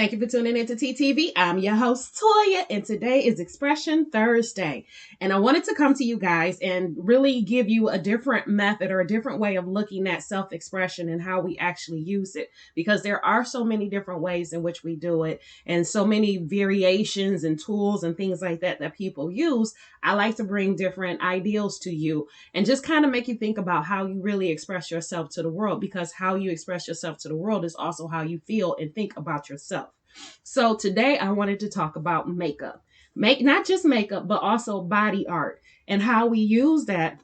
Thank you for tuning in to TTV. I'm your host, Toya, and today is Expression Thursday. And I wanted to come to you guys and really give you a different method or a different way of looking at self expression and how we actually use it, because there are so many different ways in which we do it and so many variations and tools and things like that that people use. I like to bring different ideals to you and just kind of make you think about how you really express yourself to the world, because how you express yourself to the world is also how you feel and think about yourself. So today I wanted to talk about makeup. Not just makeup, but also body art and how we use that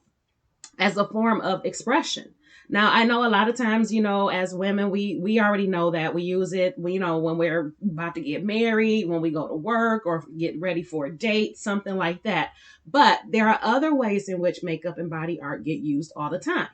as a form of expression. Now, I know a lot of times, as women, we already know that we use it, when we're about to get married, when we go to work or get ready for a date, something like that. But there are other ways in which makeup and body art get used all the time.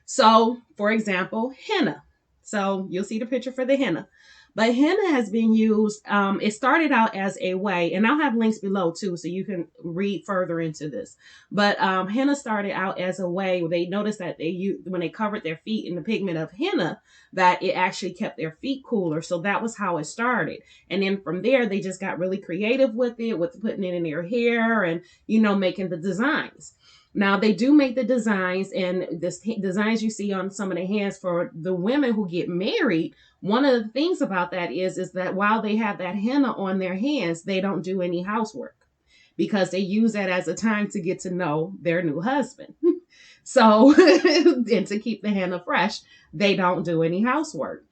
So, for example, henna. So you'll see the picture for the henna. But henna has been used, it started out as a way, and I'll have links below too, so you can read further into this. But henna started out as a way where they noticed that when they covered their feet in the pigment of henna, that it actually kept their feet cooler. So that was how it started. And then from there, they just got really creative with it, with putting it in their hair and, making the designs. Now they do make the designs, and the designs you see on some of the hands for the women who get married. One of the things about that is that while they have that henna on their hands, they don't do any housework because they use that as a time to get to know their new husband. So, and to keep the henna fresh, they don't do any housework,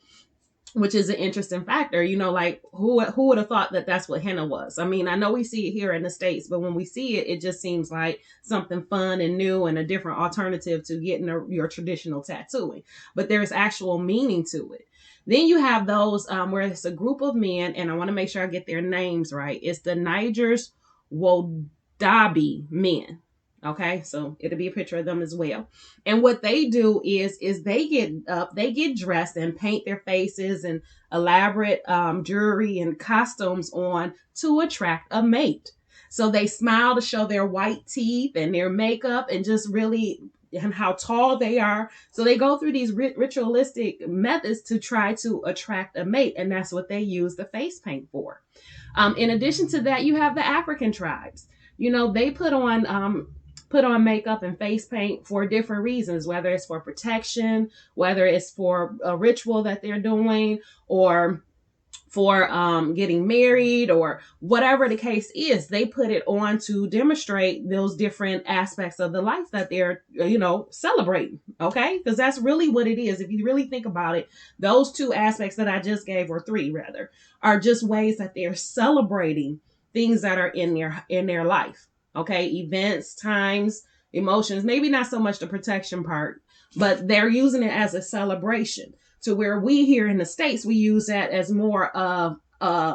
which is an interesting factor. Like who would have thought that that's what henna was? I mean, I know we see it here in the States, but when we see it, it just seems like something fun and new and a different alternative to getting your traditional tattooing. But there's actual meaning to it. Then you have those where it's a group of men, and I want to make sure I get their names right. It's the Niger's Dobby Men. Okay, so it'll be a picture of them as well. And what they do is they get up, they get dressed and paint their faces and elaborate jewelry and costumes on to attract a mate. So they smile to show their white teeth and their makeup and just really and how tall they are. So they go through these ritualistic methods to try to attract a mate, and that's what they use the face paint for. In addition to that, you have the African tribes. They put on makeup and face paint for different reasons, whether it's for protection, whether it's for a ritual that they're doing, or for getting married, or whatever the case is. They put it on to demonstrate those different aspects of the life that they're, celebrating. Okay. Because that's really what it is. If you really think about it, those two aspects that I just gave, or three rather, are just ways that they're celebrating things that are in their life. Okay. Events, times, emotions, maybe not so much the protection part, but they're using it as a celebration. To where we here in the States, we use that as more of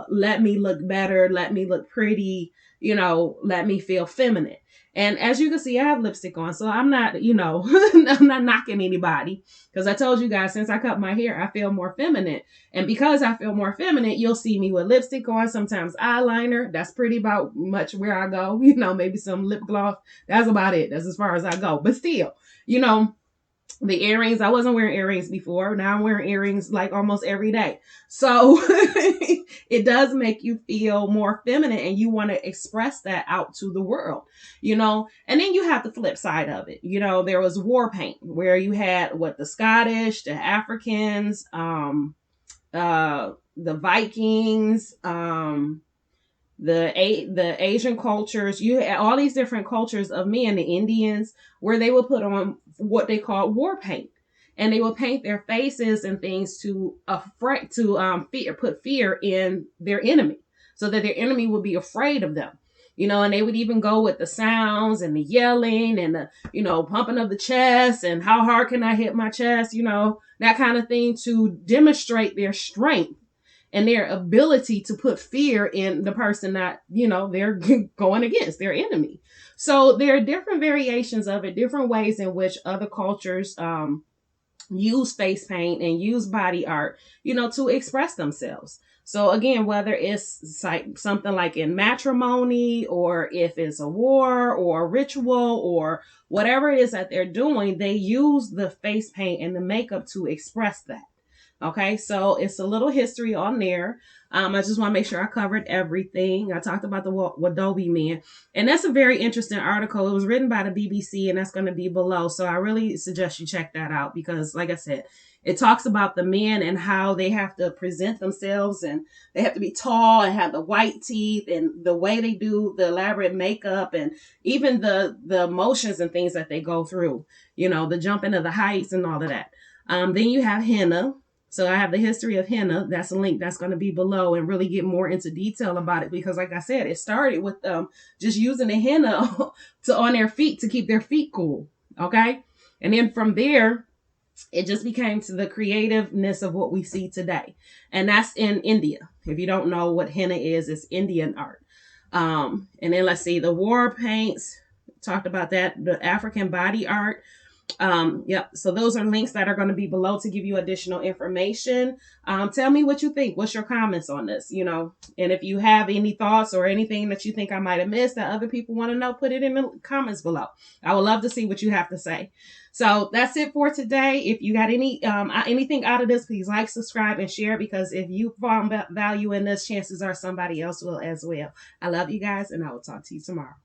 let me look better, let me look pretty, let me feel feminine. And as you can see, I have lipstick on, so I'm not, I'm not knocking anybody, because I told you guys, since I cut my hair, I feel more feminine. And because I feel more feminine, you'll see me with lipstick on, sometimes eyeliner. That's pretty about much where I go, maybe some lip gloss. That's about it. That's as far as I go. But still, the earrings, I wasn't wearing earrings before. Now I'm wearing earrings like almost every day. So it does make you feel more feminine, and you want to express that out to the world, and then you have the flip side of it. There was war paint, where you had the Scottish, the Africans, the Vikings, the Asian cultures. You had all these different cultures of men, the Indians, where they would put on what they call war paint, and they would paint their faces and things to put fear in their enemy, so that their enemy would be afraid of them. And they would even go with the sounds and the yelling and the, pumping of the chest and how hard can I hit my chest, that kind of thing, to demonstrate their strength and their ability to put fear in the person that, they're going against, their enemy. So there are different variations of it, different ways in which other cultures use face paint and use body art, to express themselves. So again, whether it's like something like in matrimony, or if it's a war or a ritual or whatever it is that they're doing, they use the face paint and the makeup to express that. Okay, so it's a little history on there. I just want to make sure I covered everything. I talked about the Dobby Men, and that's a very interesting article. It was written by the BBC, and that's going to be below. So I really suggest you check that out because, like I said, it talks about the men and how they have to present themselves, and they have to be tall and have the white teeth, and the way they do the elaborate makeup, and even the emotions and things that they go through. You know, the jumping of the heights and all of that. Then you have Henna. So I have the history of henna. That's a link that's going to be below and really get more into detail about it because, like I said, it started with just using the henna to on their feet to keep their feet cool. Okay, and then from there, it just became to the creativeness of what we see today, and that's in India. If you don't know what henna is, it's Indian art. And then let's see, the war paints. Talked about that. The African body art. Yep. So those are links that are going to be below to give you additional information. Tell me what you think. What's your comments on this? You know, and if you have any thoughts or anything that you think I might have missed that other people want to know, put it in the comments below. I would love to see what you have to say. So that's it for today. If you got anything out of this, please like, subscribe, and share because if you found value in this, chances are somebody else will as well. I love you guys, and I will talk to you tomorrow.